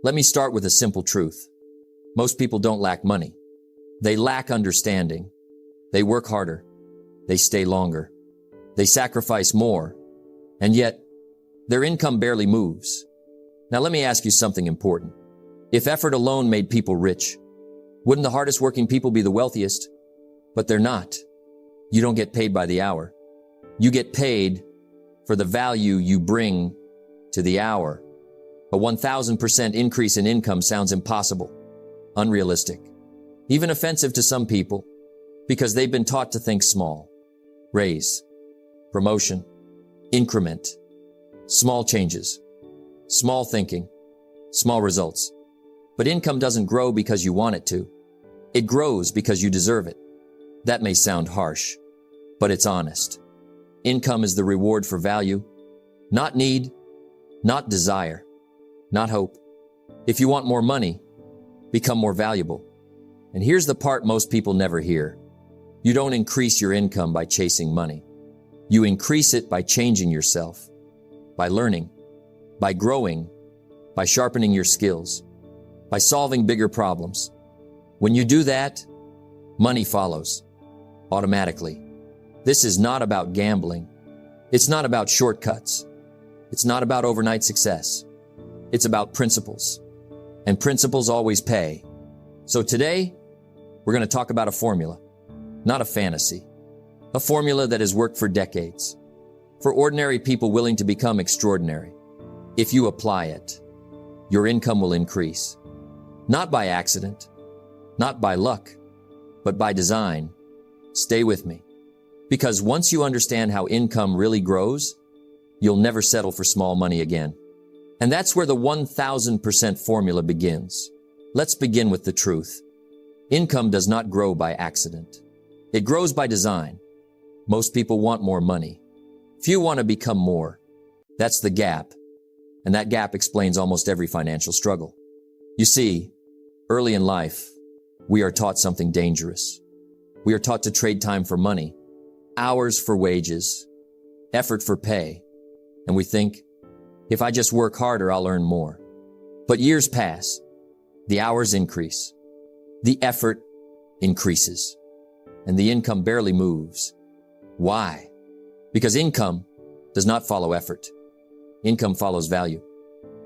Let me start with a simple truth. Most people don't lack money. They lack understanding. They work harder. They stay longer. They sacrifice more. And yet, their income barely moves. Now let me ask you something important. If effort alone made people rich, wouldn't the hardest working people be the wealthiest? But they're not. You don't get paid by the hour. You get paid for the value you bring to the hour. A 1,000% increase in income sounds impossible, unrealistic, even offensive to some people because they've been taught to think small. Raise, promotion, increment, small changes, small thinking, small results. But income doesn't grow because you want it to. It grows because you deserve it. That may sound harsh, but it's honest. Income is the reward for value, not need, not desire, not hope. If you want more money, become more valuable. And here's the part most people never hear. You don't increase your income by chasing money. You increase it by changing yourself, by learning, by growing, by sharpening your skills, by solving bigger problems. When you do that, money follows automatically. This is not about gambling. It's not about shortcuts. It's not about overnight success. It's about principles. And principles always pay. So today, we're going to talk about a formula, not a fantasy. A formula that has worked for decades. For ordinary people willing to become extraordinary. If you apply it, your income will increase. Not by accident, not by luck, but by design. Stay with me. Because once you understand how income really grows, you'll never settle for small money again. And that's where the 1,000% formula begins. Let's begin with the truth. Income does not grow by accident. It grows by design. Most people want more money. Few want to become more. That's the gap. And that gap explains almost every financial struggle. You see, early in life, we are taught something dangerous. We are taught to trade time for money, hours for wages, effort for pay. And we think, if I just work harder, I'll earn more. But years pass. The hours increase. The effort increases. And the income barely moves. Why? Because income does not follow effort. Income follows value.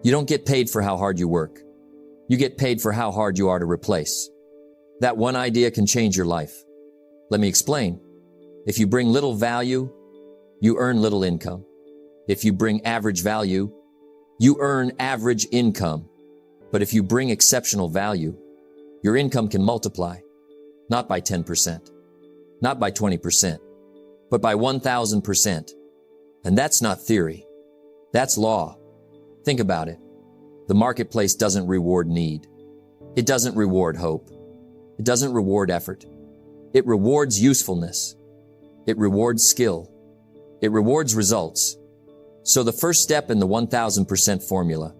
You don't get paid for how hard you work. You get paid for how hard you are to replace. That one idea can change your life. Let me explain. If you bring little value, you earn little income. If you bring average value, you earn average income. But if you bring exceptional value, your income can multiply, not by 10%, not by 20%, but by 1,000%. And that's not theory. That's law. Think about it. The marketplace doesn't reward need. It doesn't reward hope. It doesn't reward effort. It rewards usefulness. It rewards skill. It rewards results. So the first step in the 1,000% formula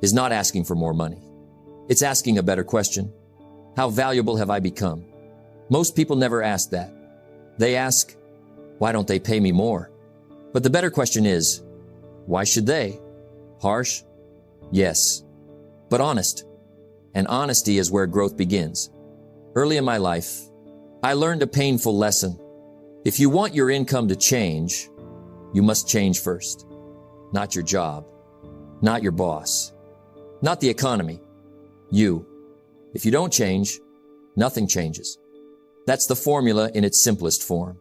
is not asking for more money. It's asking a better question. How valuable have I become? Most people never ask that. They ask, why don't they pay me more? But the better question is, why should they? Harsh? Yes, but honest. And honesty is where growth begins. Early in my life, I learned a painful lesson. If you want your income to change, you must change first. Not your job, not your boss, not the economy, you. If you don't change, nothing changes. That's the formula in its simplest form.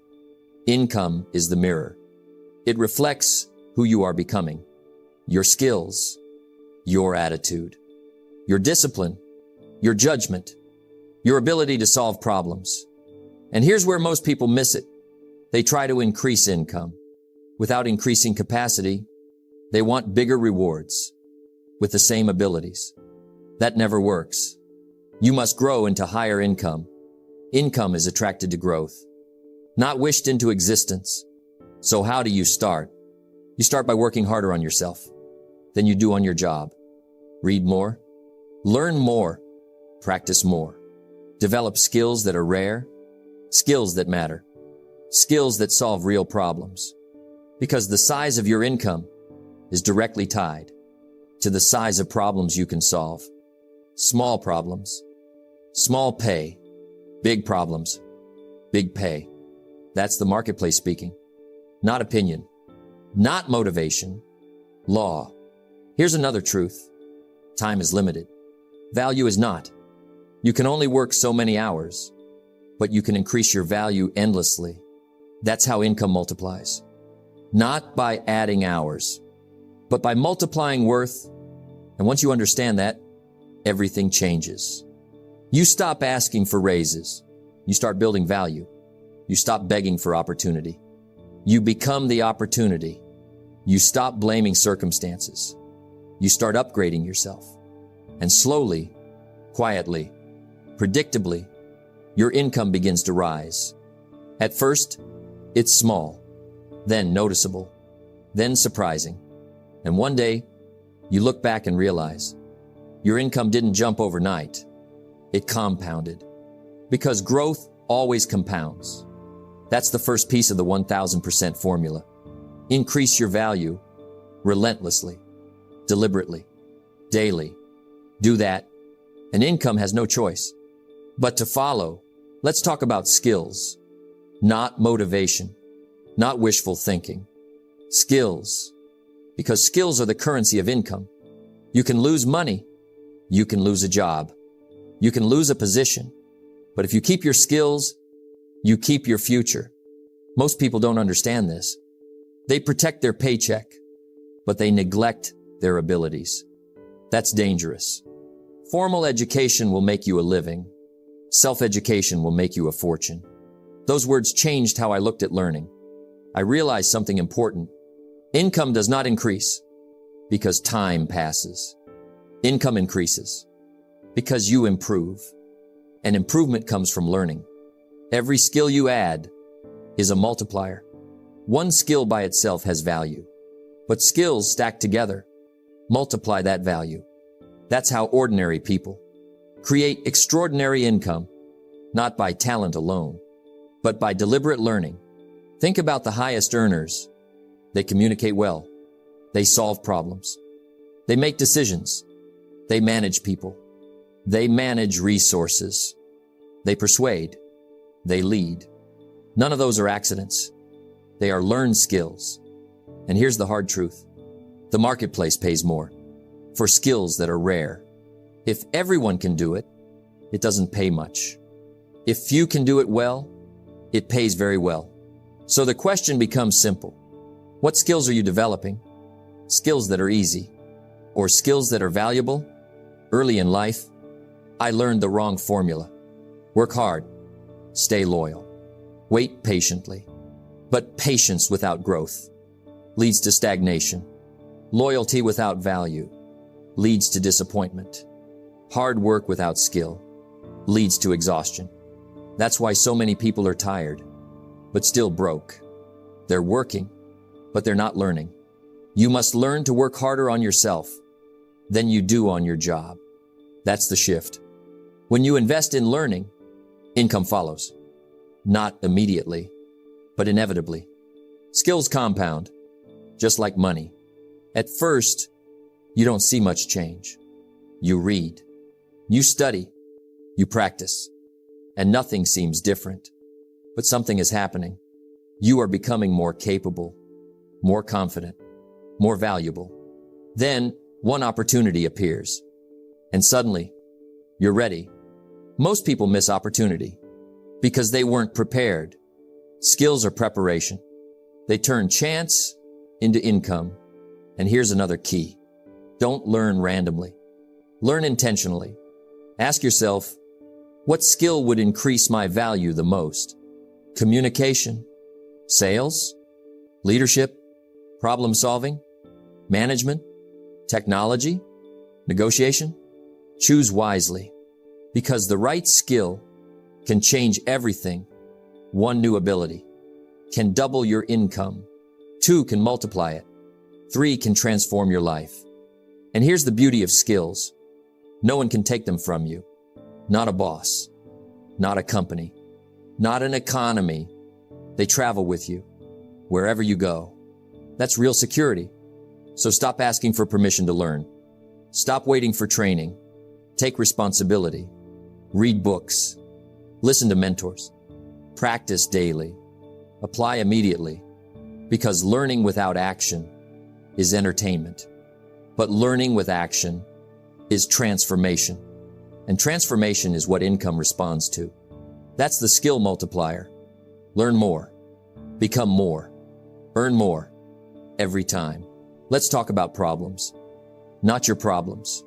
Income is the mirror. It reflects who you are becoming, your skills, your attitude, your discipline, your judgment, your ability to solve problems. And here's where most people miss it. They try to increase income. Without increasing capacity, they want bigger rewards with the same abilities. That never works. You must grow into higher income. Income is attracted to growth, not wished into existence. So how do you start? You start by working harder on yourself than you do on your job. Read more, learn more, practice more. Develop skills that are rare, skills that matter, skills that solve real problems. Because the size of your income is directly tied to the size of problems you can solve. Small problems, small pay. Big problems, big pay. That's the marketplace speaking. Not opinion, not motivation, law. Here's another truth. Time is limited. Value is not. You can only work so many hours, but you can increase your value endlessly. That's how income multiplies. Not by adding hours, but by multiplying worth. And once you understand that, everything changes. You stop asking for raises. You start building value. You stop begging for opportunity. You become the opportunity. You stop blaming circumstances. You start upgrading yourself. And slowly, quietly, predictably, your income begins to rise. At first, it's small, then noticeable, then surprising. And one day, you look back and realize your income didn't jump overnight. It compounded. Because growth always compounds. That's the first piece of the 1000% formula. Increase your value relentlessly, deliberately, daily. Do that, and income has no choice. But to follow, let's talk about skills, not motivation, not wishful thinking. Skills, because skills are the currency of income. You can lose money. You can lose a job. You can lose a position. But if you keep your skills, you keep your future. Most people don't understand this. They protect their paycheck, but they neglect their abilities. That's dangerous. Formal education will make you a living. Self-education will make you a fortune. Those words changed how I looked at learning. I realized something important. Income does not increase because time passes. Income increases because you improve. And improvement comes from learning. Every skill you add is a multiplier. One skill by itself has value, but skills stacked together multiply that value. That's how ordinary people create extraordinary income, not by talent alone, but by deliberate learning. Think about the highest earners. They communicate well. They solve problems. They make decisions. They manage people. They manage resources. They persuade. They lead. None of those are accidents. They are learned skills. And here's the hard truth. The marketplace pays more for skills that are rare. If everyone can do it, it doesn't pay much. If few can do it well, it pays very well. So the question becomes simple. What skills are you developing? Skills that are easy, or skills that are valuable? Early in life, I learned the wrong formula. Work hard, stay loyal, wait patiently. But patience without growth leads to stagnation. Loyalty without value leads to disappointment. Hard work without skill leads to exhaustion. That's why so many people are tired, but still broke. They're working, but they're not learning. You must learn to work harder on yourself than you do on your job. That's the shift. When you invest in learning, income follows. Not immediately, but inevitably. Skills compound, just like money. At first, you don't see much change. You read, you study, you practice, and nothing seems different. But something is happening. You are becoming more capable, more confident, more valuable. Then one opportunity appears, and suddenly you're ready. Most people miss opportunity because they weren't prepared. Skills are preparation. They turn chance into income. And here's another key. Don't learn randomly. Learn intentionally. Ask yourself, what skill would increase my value the most? Communication, sales, leadership, problem solving, management, technology, negotiation? Choose wisely, because the right skill can change everything. One new ability can double your income. 2 can multiply it. 3 can transform your life. And here's the beauty of skills. No one can take them from you. Not a boss, not a company, not an economy. They travel with you wherever you go. That's real security. So stop asking for permission to learn. Stop waiting for training. Take responsibility. Read books. Listen to mentors. Practice daily. Apply immediately. Because learning without action is entertainment. But learning with action is transformation. And transformation is what income responds to. That's the skill multiplier. Learn more. Become more. Earn more. Every time. Let's talk about problems. Not your problems.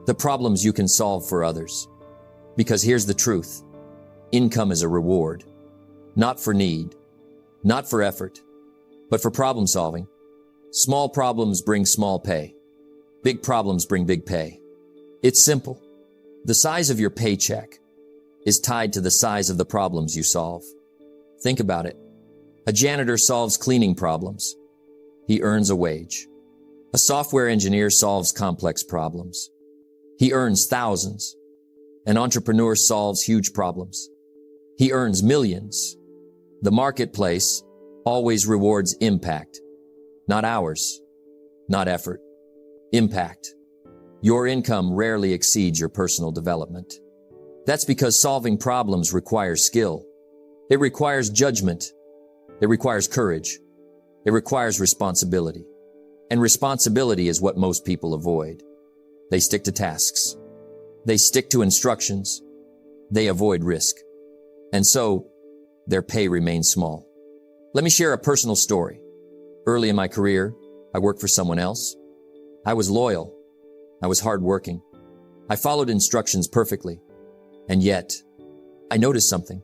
The problems you can solve for others. Because here's the truth. Income is a reward. Not for need. Not for effort. But for problem solving. Small problems bring small pay. Big problems bring big pay. It's simple. The size of your paycheck is tied to the size of the problems you solve. Think about it. A janitor solves cleaning problems. He earns a wage. A software engineer solves complex problems. He earns thousands. An entrepreneur solves huge problems. He earns millions. The marketplace always rewards impact, not hours, not effort. Impact. Your income rarely exceeds your personal development. That's because solving problems requires skill. It requires judgment. It requires courage. It requires responsibility. And responsibility is what most people avoid. They stick to tasks. They stick to instructions. They avoid risk. And so, their pay remains small. Let me share a personal story. Early in my career, I worked for someone else. I was loyal. I was hardworking. I followed instructions perfectly. And yet, I noticed something.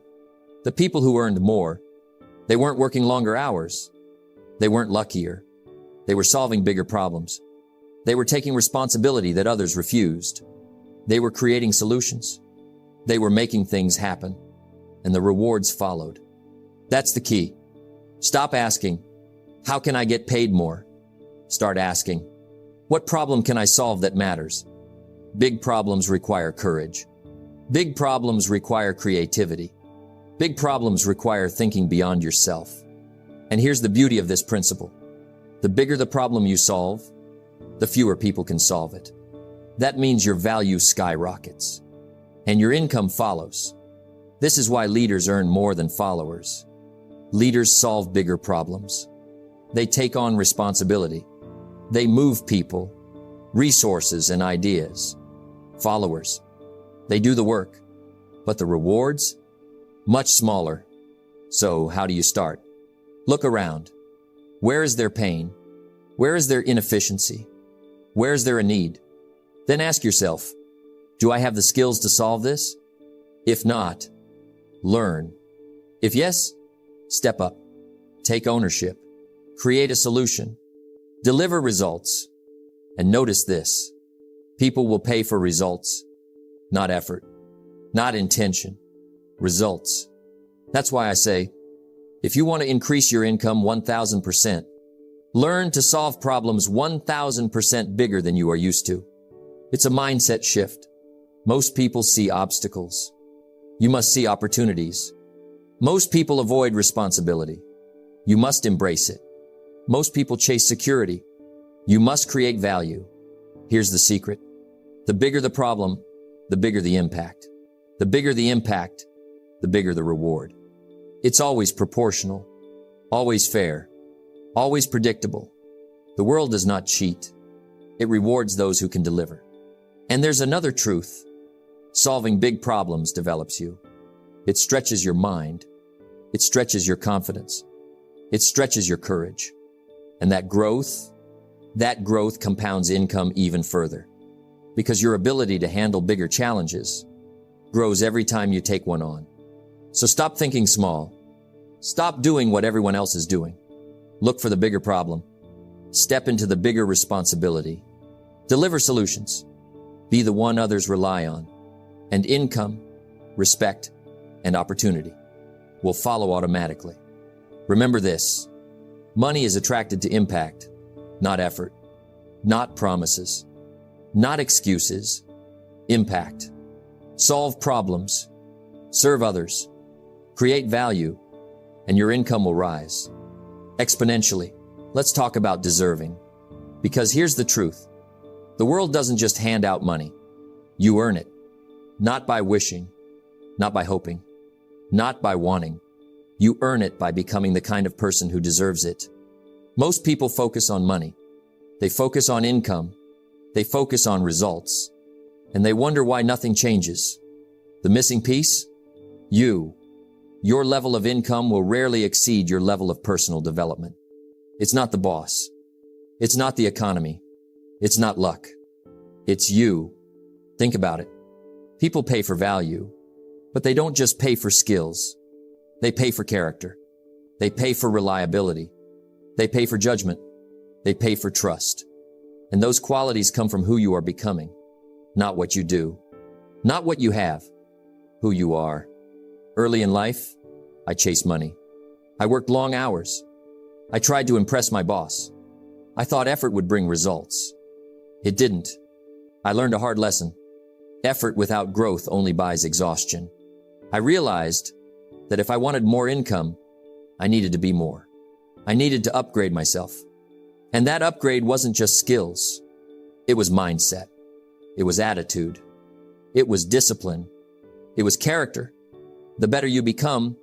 The people who earned more, they weren't working longer hours. They weren't luckier. They were solving bigger problems. They were taking responsibility that others refused. They were creating solutions. They were making things happen. And the rewards followed. That's the key. Stop asking, how can I get paid more? Start asking, what problem can I solve that matters? Big problems require courage. Big problems require creativity. Big problems require thinking beyond yourself. And here's the beauty of this principle. The bigger the problem you solve, the fewer people can solve it. That means your value skyrockets. And your income follows. This is why leaders earn more than followers. Leaders solve bigger problems. They take on responsibility. They move people, resources, and ideas. Followers, they do the work, but the rewards, much smaller. So how do you start? Look around. Where is there pain? Where is there inefficiency? Where is there a need? Then ask yourself, do I have the skills to solve this? If not, learn. If yes, step up. Take ownership. Create a solution. Deliver results. And notice this. People will pay for results, not effort, not intention. Results. That's why I say, if you want to increase your income 1,000%, learn to solve problems 1,000% bigger than you are used to. It's a mindset shift. Most people see obstacles. You must see opportunities. Most people avoid responsibility. You must embrace it. Most people chase security. You must create value. Here's the secret. The bigger the problem, the bigger the impact. The bigger the impact, the bigger the reward. It's always proportional, always fair, always predictable. The world does not cheat. It rewards those who can deliver. And there's another truth. Solving big problems develops you. It stretches your mind. It stretches your confidence. It stretches your courage. And that growth compounds income even further. Because your ability to handle bigger challenges grows every time you take one on. So stop thinking small. Stop doing what everyone else is doing. Look for the bigger problem. Step into the bigger responsibility. Deliver solutions. Be the one others rely on. And income, respect, and opportunity will follow automatically. Remember this. Money is attracted to impact, not effort, not promises, not excuses. Impact. Solve problems. Serve others. Create value, and your income will rise exponentially. Let's talk about deserving. Because here's the truth. The world doesn't just hand out money. You earn it. Not by wishing, not by hoping, not by wanting. You earn it by becoming the kind of person who deserves it. Most people focus on money. They focus on income. They focus on results. And they wonder why nothing changes. The missing piece? You. Your level of income will rarely exceed your level of personal development. It's not the boss. It's not the economy. It's not luck. It's you. Think about it. People pay for value, but they don't just pay for skills. They pay for character. They pay for reliability. They pay for judgment. They pay for trust. And those qualities come from who you are becoming, not what you do, not what you have, who you are. Early in life, I chased money. I worked long hours. I tried to impress my boss. I thought effort would bring results. It didn't. I learned a hard lesson. Effort without growth only buys exhaustion. I realized that if I wanted more income, I needed to be more. I needed to upgrade myself. And that upgrade wasn't just skills. It was mindset. It was attitude. It was discipline. It was character. The better you become,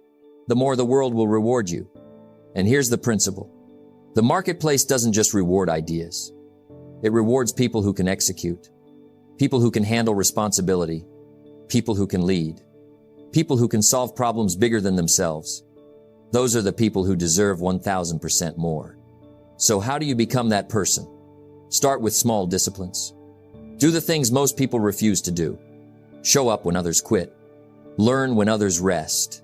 the more the world will reward you. And here's the principle. The marketplace doesn't just reward ideas. It rewards people who can execute, people who can handle responsibility, people who can lead, people who can solve problems bigger than themselves. Those are the people who deserve 1,000% more. So how do you become that person? Start with small disciplines. Do the things most people refuse to do. Show up when others quit. Learn when others rest.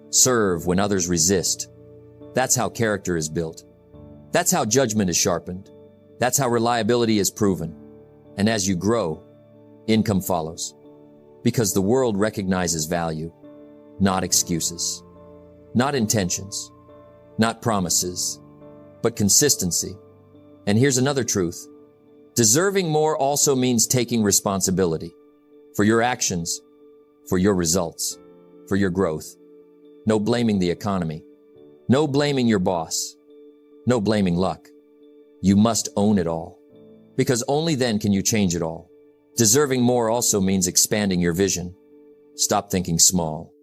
Serve when others resist. That's how character is built. That's how judgment is sharpened. That's how reliability is proven. And as you grow, income follows. Because the world recognizes value, not excuses, not intentions, not promises, but consistency. And here's another truth. Deserving more also means taking responsibility for your actions, for your results, for your growth. No blaming the economy. No blaming your boss. No blaming luck. You must own it all, because only then can you change it all. Deserving more also means expanding your vision. Stop thinking small.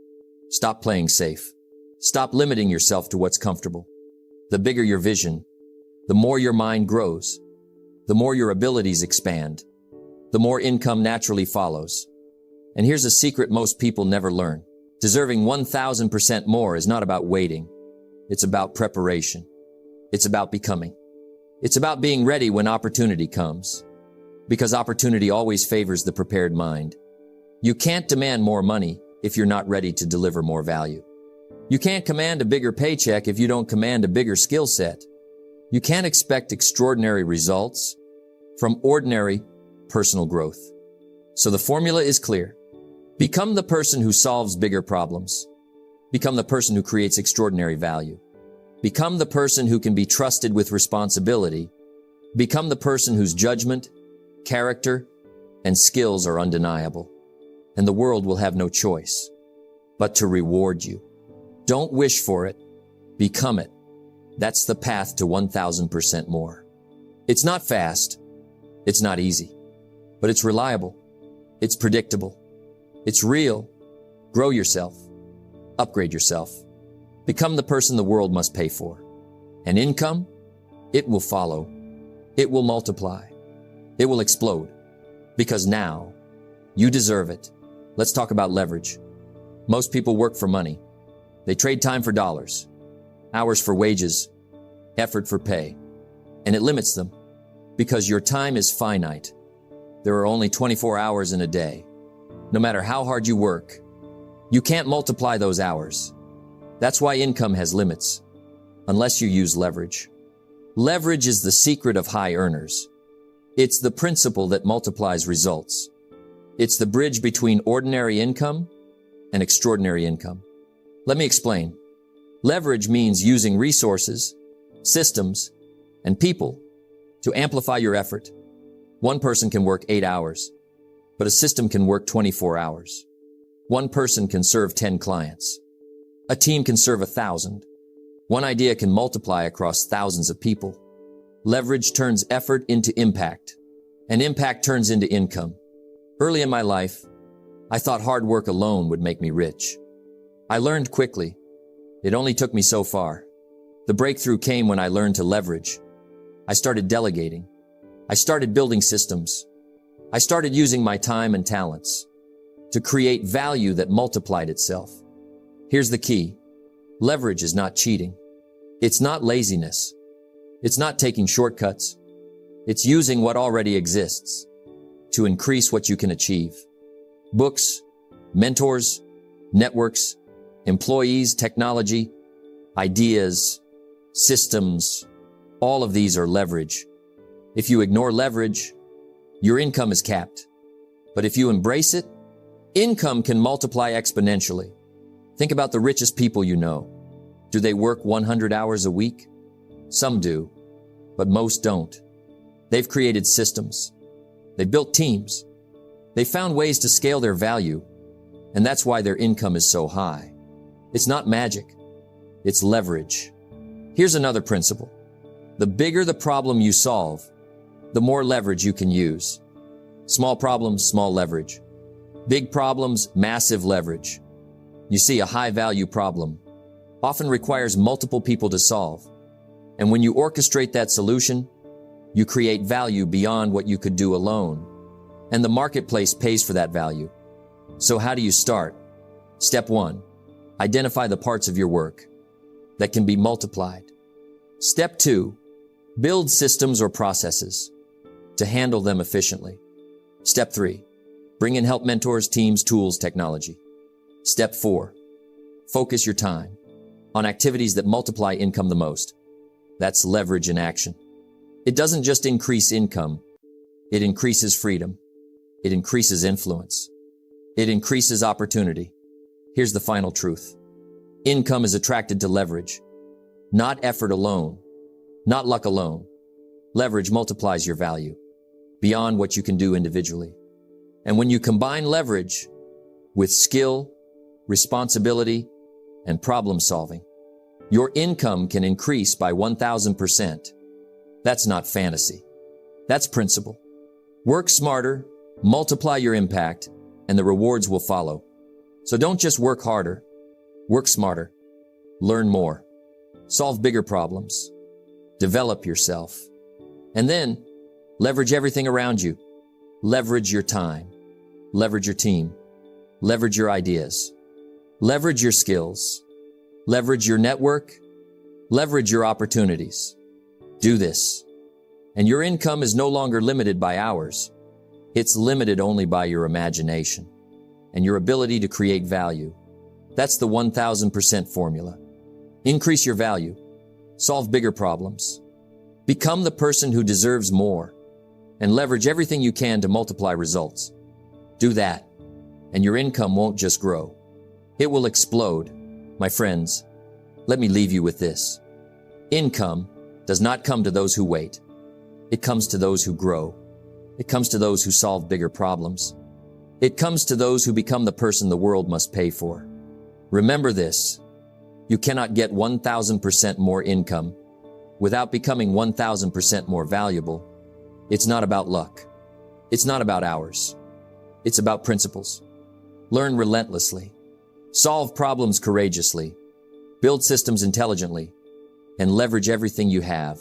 Stop playing safe. Stop limiting yourself to what's comfortable. The bigger your vision, the more your mind grows, the more your abilities expand, the more income naturally follows. And here's a secret most people never learn. Deserving 1,000% more is not about waiting. It's about preparation. It's about becoming. It's about being ready when opportunity comes. Because opportunity always favors the prepared mind. You can't demand more money if you're not ready to deliver more value. You can't command a bigger paycheck if you don't command a bigger skill set. You can't expect extraordinary results from ordinary personal growth. So the formula is clear. Become the person who solves bigger problems. Become the person who creates extraordinary value. Become the person who can be trusted with responsibility. Become the person whose judgment, character, and skills are undeniable. And the world will have no choice but to reward you. Don't wish for it. Become it. That's the path to 1,000% more. It's not fast. It's not easy. But it's reliable. It's predictable. It's real. Grow yourself. Upgrade yourself. Become the person the world must pay for. And income, it will follow. It will multiply. It will explode. Because now, you deserve it. Let's talk about leverage. Most people work for money. They trade time for dollars, hours for wages, effort for pay. And it limits them because your time is finite. There are only 24 hours in a day. No matter how hard you work, you can't multiply those hours. That's why income has limits, unless you use leverage. Leverage is the secret of high earners. It's the principle that multiplies results. It's the bridge between ordinary income and extraordinary income. Let me explain. Leverage means using resources, systems, and people to amplify your effort. One person can work 8 hours, but a system can work 24 hours. One person can serve 10 clients. A team can serve 1,000. One idea can multiply across thousands of people. Leverage turns effort into impact, and impact turns into income. Early in my life, I thought hard work alone would make me rich. I learned quickly. It only took me so far. The breakthrough came when I learned to leverage. I started delegating. I started building systems. I started using my time and talents to create value that multiplied itself. Here's the key. Leverage is not cheating. It's not laziness. It's not taking shortcuts. It's using what already exists to increase what you can achieve. Books, mentors, networks, employees, technology, ideas, systems, all of these are leverage. If you ignore leverage, your income is capped. But if you embrace it, income can multiply exponentially. Think about the richest people you know. Do they work 100 hours a week? Some do, but most don't. They've created systems. They've built teams. They found ways to scale their value, and that's why their income is so high. It's not magic. It's leverage. Here's another principle. The bigger the problem you solve, the more leverage you can use. Small problems, small leverage. Big problems, massive leverage. You see, a high-value problem often requires multiple people to solve. And when you orchestrate that solution, you create value beyond what you could do alone. And the marketplace pays for that value. So how do you start? Step 1. Identify the parts of your work that can be multiplied. Step 2. Build systems or processes to handle them efficiently. Step 3. Bring in help mentors, teams, tools, technology. Step 4. Focus your time on activities that multiply income the most. That's leverage in action. It doesn't just increase income. It increases freedom. It increases influence. It increases opportunity. Here's the final truth. Income is attracted to leverage, not effort alone, not luck alone. Leverage multiplies your value beyond what you can do individually. And when you combine leverage with skill, responsibility, and problem solving, your income can increase by 1,000%. That's not fantasy. That's principle. Work smarter, multiply your impact, and the rewards will follow. So don't just work harder, work smarter, learn more, solve bigger problems, develop yourself, and then leverage everything around you. Leverage your time, leverage your team, leverage your ideas, leverage your skills, leverage your network, leverage your opportunities. Do this, and your income is no longer limited by hours. It's limited only by your imagination and your ability to create value. That's the 1,000% formula. Increase your value, solve bigger problems, become the person who deserves more, and leverage everything you can to multiply results. Do that, and your income won't just grow. It will explode. My friends, let me leave you with this. Income does not come to those who wait. It comes to those who grow. It comes to those who solve bigger problems. It comes to those who become the person the world must pay for. Remember this. You cannot get 1,000% more income without becoming 1,000% more valuable. It's not about luck. It's not about hours. It's about principles. Learn relentlessly. Solve problems courageously. Build systems intelligently. And leverage everything you have.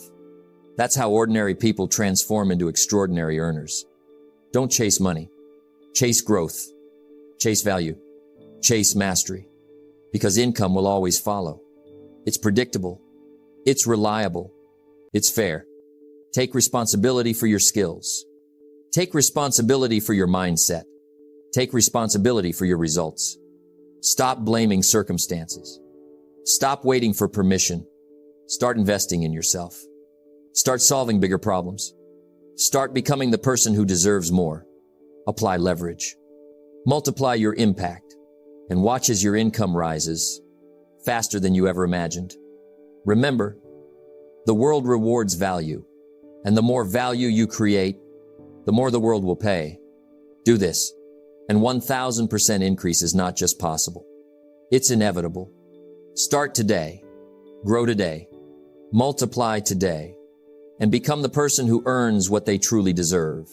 That's how ordinary people transform into extraordinary earners. Don't chase money. Chase growth. Chase value. Chase mastery. Because income will always follow. It's predictable. It's reliable. It's fair. Take responsibility for your skills. Take responsibility for your mindset. Take responsibility for your results. Stop blaming circumstances. Stop waiting for permission. Start investing in yourself. Start solving bigger problems. Start becoming the person who deserves more. Apply leverage. Multiply your impact and watch as your income rises faster than you ever imagined. Remember, the world rewards value, and the more value you create, the more the world will pay. Do this, and 1,000% increase is not just possible. It's inevitable. Start today, grow today, multiply today, and become the person who earns what they truly deserve.